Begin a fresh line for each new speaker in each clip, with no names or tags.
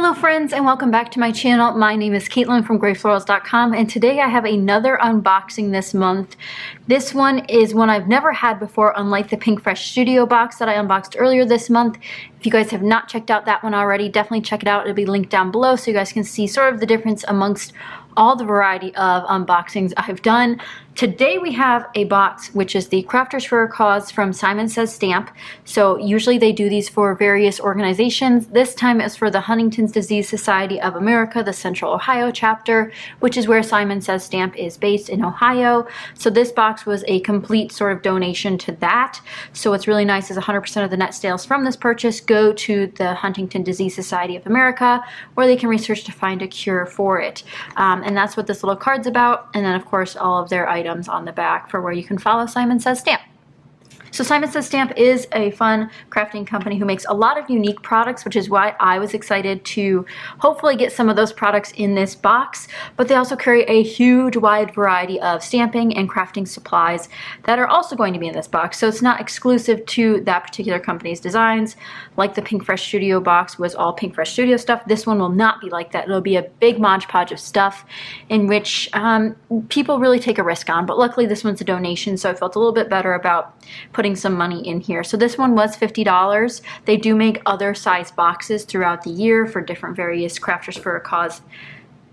Hello friends and welcome back to my channel. My name is Katelyn from Florals.com and today I have another unboxing this month. This one is one I've never had before, unlike the Pink Fresh Studio box that I unboxed earlier this month. If you guys have not checked out that one already, definitely check it out. It'll be linked down below so you guys can see sort of the difference amongst all the variety of unboxings I've done. Today we have a box which is the Crafters for a Cause from Simon Says Stamp. So usually they do these for various organizations. This time it's for the Huntington's Disease Society of America, the Central Ohio chapter, which is where Simon Says Stamp is based in Ohio. So this box was a complete sort of donation to that. So what's really nice is 100% of the net sales from this purchase go to the Huntington Disease Society of America, where they can research to find a cure for it. And that's what this little card's about. And then of course all of their items on the back for where you can follow Simon Says Stamp. So Simon Says Stamp is a fun crafting company who makes a lot of unique products, which is why I was excited to hopefully get some of those products in this box. But they also carry a huge wide variety of stamping and crafting supplies that are also going to be in this box. So it's not exclusive to that particular company's designs. Like the Pink Fresh Studio box was all Pink Fresh Studio stuff. This one will not be like that. It'll be a big Mod Podge of stuff in which people really take a risk on. But luckily this one's a donation, so I felt a little bit better about putting some money in here. So this one was $50. They do make other size boxes throughout the year for different various Crafters for a Cause,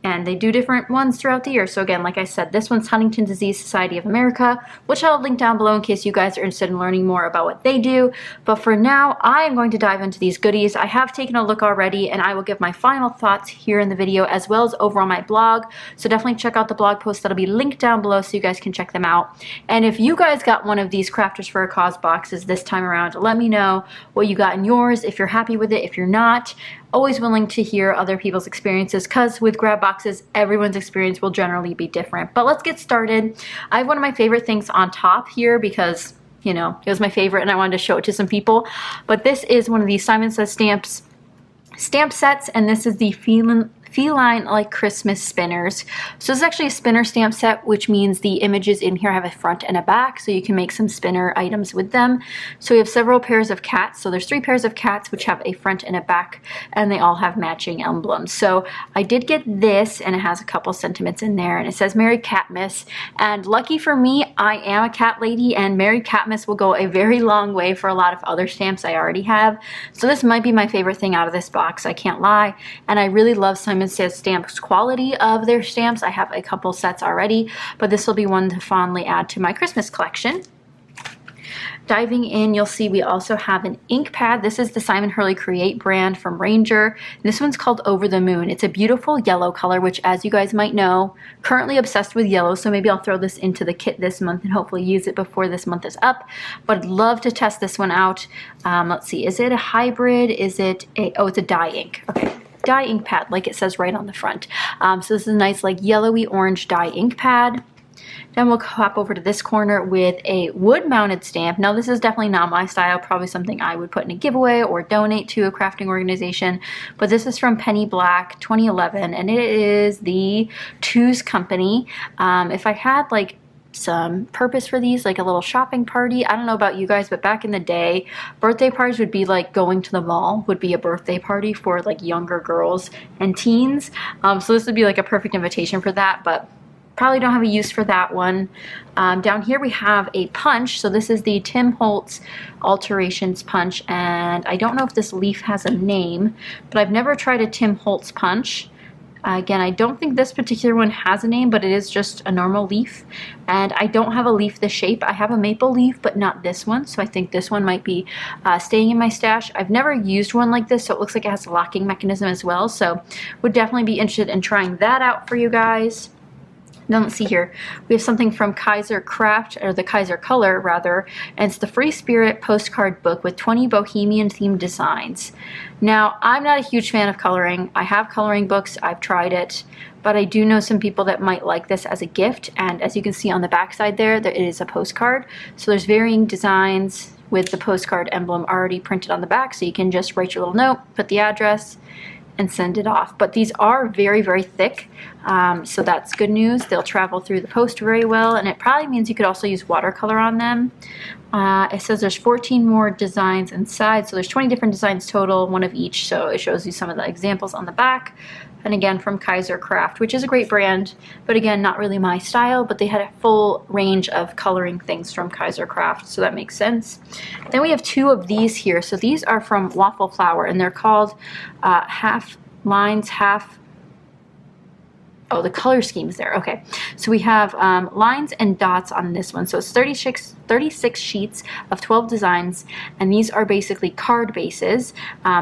and they do different ones throughout the year. So again, like I said, this one's Huntington Disease Society of America, which I'll link down below in case you guys are interested in learning more about what they do. But for now, I am going to dive into these goodies. I have taken a look already, and I will give my final thoughts here in the video as well as over on my blog. So definitely check out the blog post. That'll be linked down below so you guys can check them out. And if you guys got one of these Crafters for a Cause boxes this time around, let me know what you got in yours, if you're happy with it, if you're not. Always willing to hear other people's experiences, because with grab boxes, everyone's experience will generally be different. But let's get started. I have one of my favorite things on top here because, you know, it was my favorite and I wanted to show it to some people. But this is one of these Simon Says Stamps stamp sets, and this is the Feline Like Christmas spinners. So this is actually a spinner stamp set, which means the images in here have a front and a back, so you can make some spinner items with them. So we have several pairs of cats. So there's 3 pairs of cats which have a front and a back, and they all have matching emblems. So I did get this, and it has a couple sentiments in there, and it says Merry Catmas. And lucky for me, I am a cat lady, and Merry Catmas will go a very long way for a lot of other stamps I already have. So this might be my favorite thing out of this box, I can't lie. And I really love Simon Says Stamp's quality of their stamps. I have a couple sets already, but this will be one to fondly add to my Christmas collection. Diving in, you'll see we also have an ink pad. This is the Simon Hurley Create brand from Ranger. This one's called Over the Moon. It's a beautiful yellow color, which, as you guys might know, currently obsessed with yellow, so maybe I'll throw this into the kit this month and hopefully use it before this month is up. But I'd love to test this one out. Let's see, is it a hybrid? Is it a, oh, it's a dye ink. Okay. Dye ink pad, like it says right on the front. So this is a nice like yellowy orange dye ink pad. Then we'll hop over to this corner with a wood mounted stamp. Now this is definitely not my style, probably something I would put in a giveaway or donate to a crafting organization. But this is from Penny Black 2011, and it is the Two's Company. If I had like some purpose for these, like a little shopping party, I don't know about you guys, but back in the day, birthday parties would be like going to the mall would be a birthday party for like younger girls and teens. So this would be like a perfect invitation for that, but probably don't have a use for that one. Down here we have a punch. So this is the Timholtz Alterations punch, and I don't know if this leaf has a name, but I've never tried a Timholtz punch. Again, I don't think this particular one has a name, but it is just a normal leaf. And I don't have a leaf this shape. I have a maple leaf, but not this one. So I think this one might be staying in my stash. I've never used one like this, so it looks like it has a locking mechanism as well. So would definitely be interested in trying that out for you guys. Now let's see here. We have something from Kaiser Craft, or the Kaiser Color rather, and it's the Free Spirit Postcard Book with 20 Bohemian themed designs. Now I'm not a huge fan of coloring. I have coloring books, I've tried it, but I do know some people that might like this as a gift. And as you can see on the back side there, it is a postcard. So there's varying designs with the postcard emblem already printed on the back, so you can just write your little note, put the address, and send it off. But these are very, very thick, so that's good news. They'll travel through the post very well, and it probably means you could also use watercolor on them. It says there's 14 more designs inside, so there's 20 different designs total, one of each, so it shows you some of the examples on the back. And again, from Kaiser Craft, which is a great brand, but again, not really my style, but they had a full range of coloring things from Kaiser Craft, so that makes sense. Then we have 2 of these here. So these are from Waffle Flower, and they're called half lines, half... Oh, the color scheme is there. Okay, so we have lines and dots on this one. So it's 36 sheets of 12 designs, and these are basically card bases.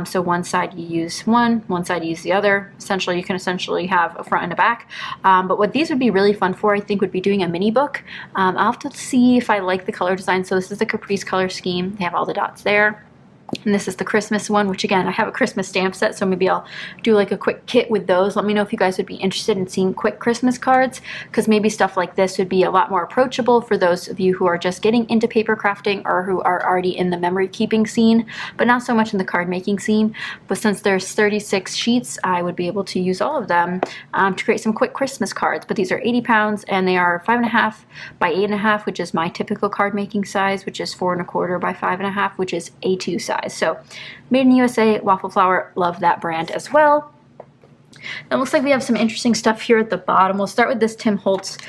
So one side you use one side you use the other. Essentially, you can have a front and a back. But what these would be really fun for, I think, would be doing a mini book. I'll have to see if I like the color design. So this is the Caprice color scheme. They have all the dots there. And this is the Christmas one, which again, I have a Christmas stamp set, so maybe I'll do like a quick kit with those. Let me know if you guys would be interested in seeing quick Christmas cards, because maybe stuff like this would be a lot more approachable for those of you who are just getting into paper crafting or who are already in the memory keeping scene, but not so much in the card making scene. But since there's 36 sheets, I would be able to use all of them to create some quick Christmas cards. But these are 80 pounds, and they are 5.5 by 8.5, which is my typical card making size, which is 4.25 by 5.5, which is A2 size. So made in USA, Waffle Flower, love that brand as well. It looks like we have some interesting stuff here at the bottom. We'll start with this Timholtz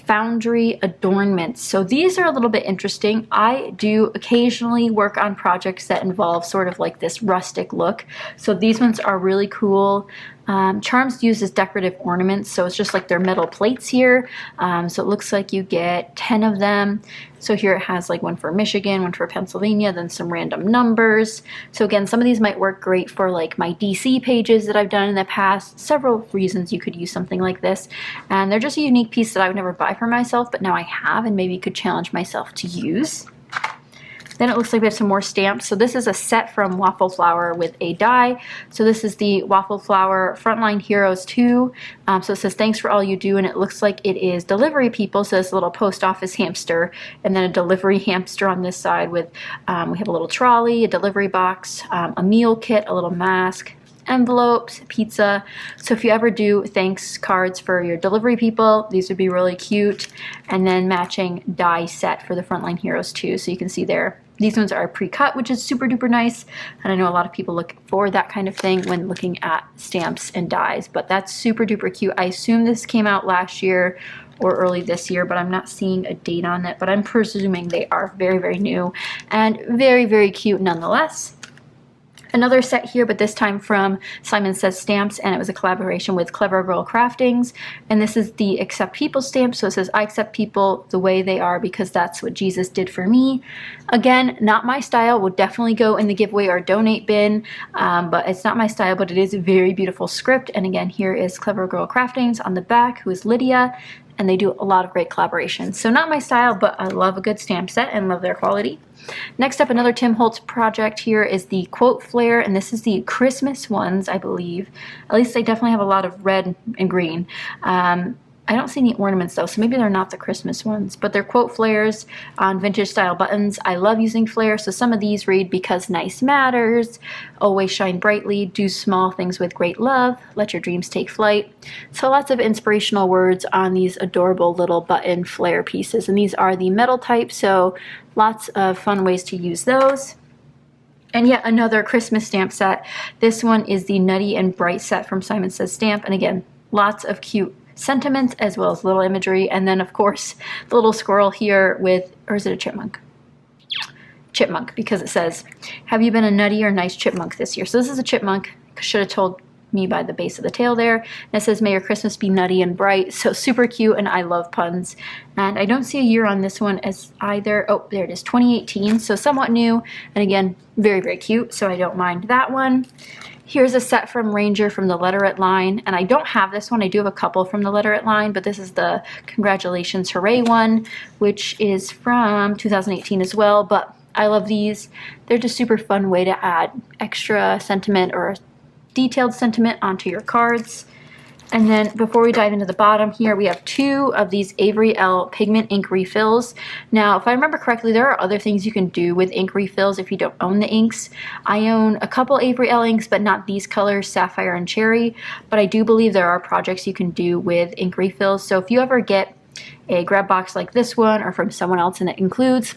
Foundry adornments. So these are a little bit interesting. I do occasionally work on projects that involve sort of like this rustic look. So these ones are really cool. Charms used as decorative ornaments, so it's just like their metal plates here. So it looks like you get 10 of them. So here it has like one for Michigan, one for Pennsylvania, then some random numbers. So again, some of these might work great for like my DC pages that I've done in the past. Several reasons you could use something like this. And they're just a unique piece that I would never buy for myself, but now I have and maybe could challenge myself to use. Then it looks like we have some more stamps. So this is a set from Waffle Flower with a die. So this is the Waffle Flower Frontline Heroes 2. So it says, thanks for all you do. And it looks like it is delivery people. So this little post office hamster, and then a delivery hamster on this side with, we have a little trolley, a delivery box, a meal kit, a little mask, envelopes, pizza. So if you ever do thanks cards for your delivery people, these would be really cute. And then matching die set for the Frontline Heroes 2. So you can see there, these ones are pre-cut, which is super duper nice. And I know a lot of people look for that kind of thing when looking at stamps and dies, but that's super duper cute. I assume this came out last year or early this year, but I'm not seeing a date on it, but I'm presuming they are very, very new and very, very cute nonetheless. Another set here, but this time from Simon Says Stamps, and it was a collaboration with Clever Girl Craftings. And this is the Accept People stamp. So it says, I accept people the way they are because that's what Jesus did for me. Again, not my style. Will definitely go in the giveaway or donate bin, but it's not my style, but it is a very beautiful script. And again, here is Clever Girl Craftings on the back, who is Lydia, and they do a lot of great collaborations. So not my style, but I love a good stamp set and love their quality. Next up, another Timholtz project here is the Quote Flare, and this is the Christmas ones, I believe. At least they definitely have a lot of red and green. I don't see any ornaments though, so maybe they're not the Christmas ones, but they're quote flares on vintage style buttons. I love using flares, so some of these read, because nice matters, always shine brightly, do small things with great love, let your dreams take flight. So lots of inspirational words on these adorable little button flare pieces, and these are the metal type, so lots of fun ways to use those. And yet another Christmas stamp set. This one is the Nutty Bright set from Simon Says Stamp, and again, lots of cute sentiments as well as little imagery. And then of course the little squirrel here with, or is it a chipmunk? Chipmunk, because it says, have you been a nutty or nice chipmunk this year? So this is a chipmunk. Should have told me by the base of the tail there. And it says, may your Christmas be nutty and bright. So super cute, and I love puns. And I don't see a year on this one as either. Oh, there it is, 2018. So somewhat new, and again, very, very cute. So I don't mind that one. Here's a set from Ranger from the Letterette line, and I don't have this one. I do have a couple from the Letterette line, but this is the Congratulations Hooray one, which is from 2018 as well, but I love these. They're just super fun way to add extra sentiment or detailed sentiment onto your cards. And then before we dive into the bottom here, we have 2 of these Avery Elle pigment ink refills. Now, if I remember correctly, there are other things you can do with ink refills if you don't own the inks. I own a couple Avery Elle inks, but not these colors, Sapphire and Cherry. But I do believe there are projects you can do with ink refills. So if you ever get a grab box like this one or from someone else and it includes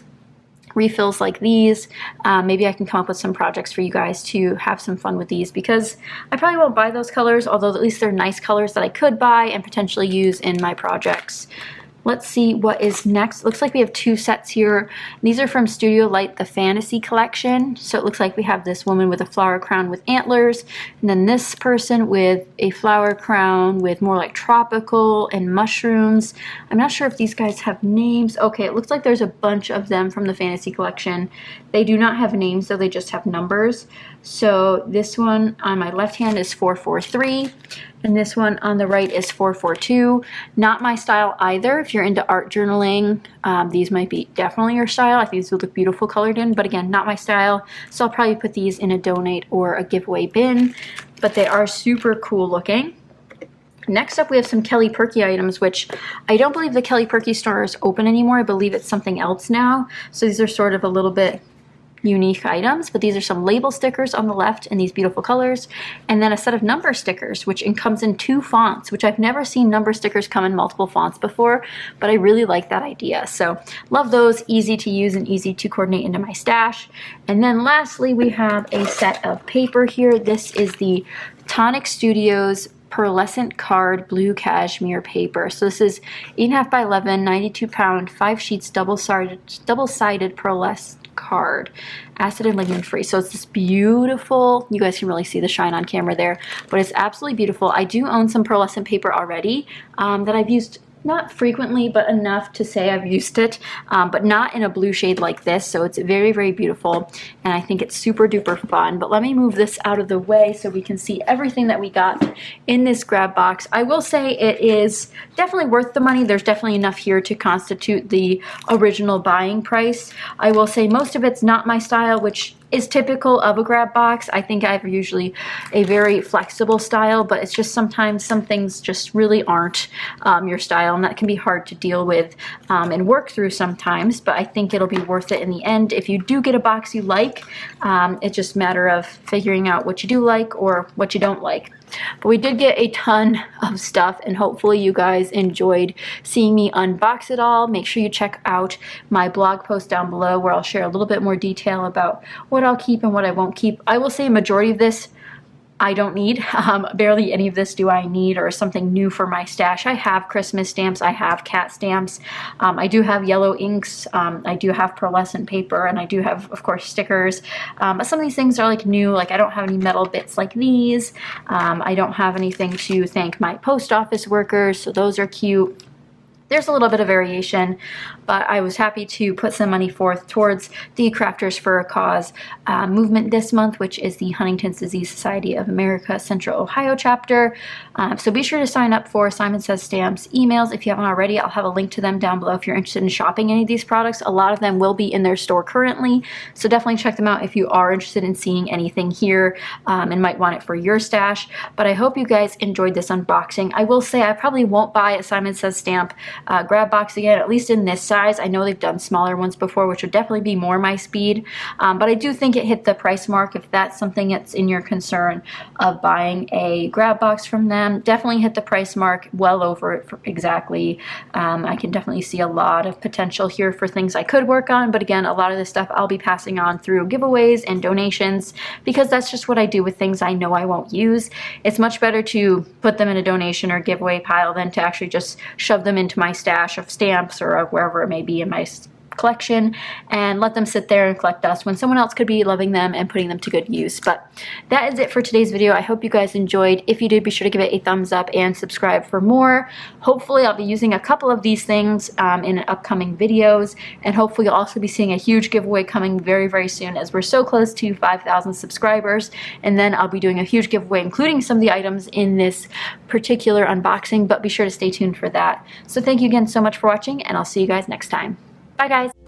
refills like these, maybe I can come up with some projects for you guys to have some fun with these, because I probably won't buy those colors, although at least they're nice colors that I could buy and potentially use in my projects. Let's see what is next. Looks like we have 2 sets here. These are from Studio Light, the Fantasy Collection. So it looks like we have this woman with a flower crown with antlers, and then this person with a flower crown with more like tropical and mushrooms. I'm not sure if these guys have names. Okay, it looks like there's a bunch of them from the Fantasy Collection. They do not have names, though, they just have numbers. So this one on my left hand is 443. And this one on the right is 442. Not my style either. If you're into art journaling, these might be definitely your style. I think these would look beautiful colored in, but again, not my style. So I'll probably put these in a donate or a giveaway bin, but they are super cool looking. Next up, we have some Kelly Perky items, which I don't believe the Kelly Perky store is open anymore. I believe it's something else now. So these are sort of a little bit unique items, but these are some label stickers on the left in these beautiful colors, and then a set of number stickers, which comes in 2 fonts, which I've never seen number stickers come in multiple fonts before, but I really like that idea. So love those, easy to use and easy to coordinate into my stash. And then lastly, we have a set of paper here. This is the Tonic Studios pearlescent card blue cashmere paper. So this is 8.5 by 11, 92 pound, 5 sheets, double-sided pearlescent card, acid and lignin free. So it's this beautiful, you guys can really see the shine on camera there, but it's absolutely beautiful. I do own some pearlescent paper already that I've used not frequently, but enough to say I've used it, but not in a blue shade like this. So it's very, very beautiful, and I think it's super duper fun. But let me move this out of the way so we can see everything that we got in this grab box. I will say it is definitely worth the money. There's definitely enough here to constitute the original buying price. I will say most of it's not my style, which is typical of a grab box. I think I have usually a very flexible style, but it's just sometimes some things just really aren't your style, and that can be hard to deal with and work through sometimes, but I think it'll be worth it in the end. If you do get a box you like, it's just a matter of figuring out what you do like or what you don't like. But we did get a ton of stuff, and hopefully you guys enjoyed seeing me unbox it all. Make sure you check out my blog post down below where I'll share a little bit more detail about what I'll keep and what I won't keep. I will say a majority of this I don't need. Barely any of this do I need, or something new for my stash. I have Christmas stamps, I have cat stamps, I do have yellow inks, I do have pearlescent paper, and I do have, of course, stickers. But some of these things are like new, like I don't have any metal bits like these. I don't have anything to thank my post office workers, so those are cute. There's a little bit of variation, but I was happy to put some money forth towards the Crafters for a Cause movement this month, which is the Huntington's Disease Society of America Central Ohio chapter. So be sure to sign up for Simon Says Stamps emails if you haven't already. I'll have a link to them down below if you're interested in shopping any of these products. A lot of them will be in their store currently, so definitely check them out if you are interested in seeing anything here and might want it for your stash. But I hope you guys enjoyed this unboxing. I will say I probably won't buy a Simon Says Stamp grab box again, at least in this size. I know they've done smaller ones before, which would definitely be more my speed, but I do think it hit the price mark. If that's something that's in your concern of buying a grab box from them, definitely hit the price mark, well over it exactly. I can definitely see a lot of potential here for things I could work on, but again, a lot of this stuff I'll be passing on through giveaways and donations, because that's just what I do with things I know I won't use. It's much better to put them in a donation or giveaway pile than to actually just shove them into my stash of stamps or wherever it may be in my collection and let them sit there and collect dust when someone else could be loving them and putting them to good use. But that is it for today's video. I hope you guys enjoyed. If you did, be sure to give it a thumbs up and subscribe for more. Hopefully I'll be using a couple of these things in upcoming videos, and hopefully you'll also be seeing a huge giveaway coming very, very soon, as we're so close to 5,000 subscribers, and then I'll be doing a huge giveaway including some of the items in this particular unboxing, but be sure to stay tuned for that. So thank you again so much for watching, and I'll see you guys next time. Bye guys!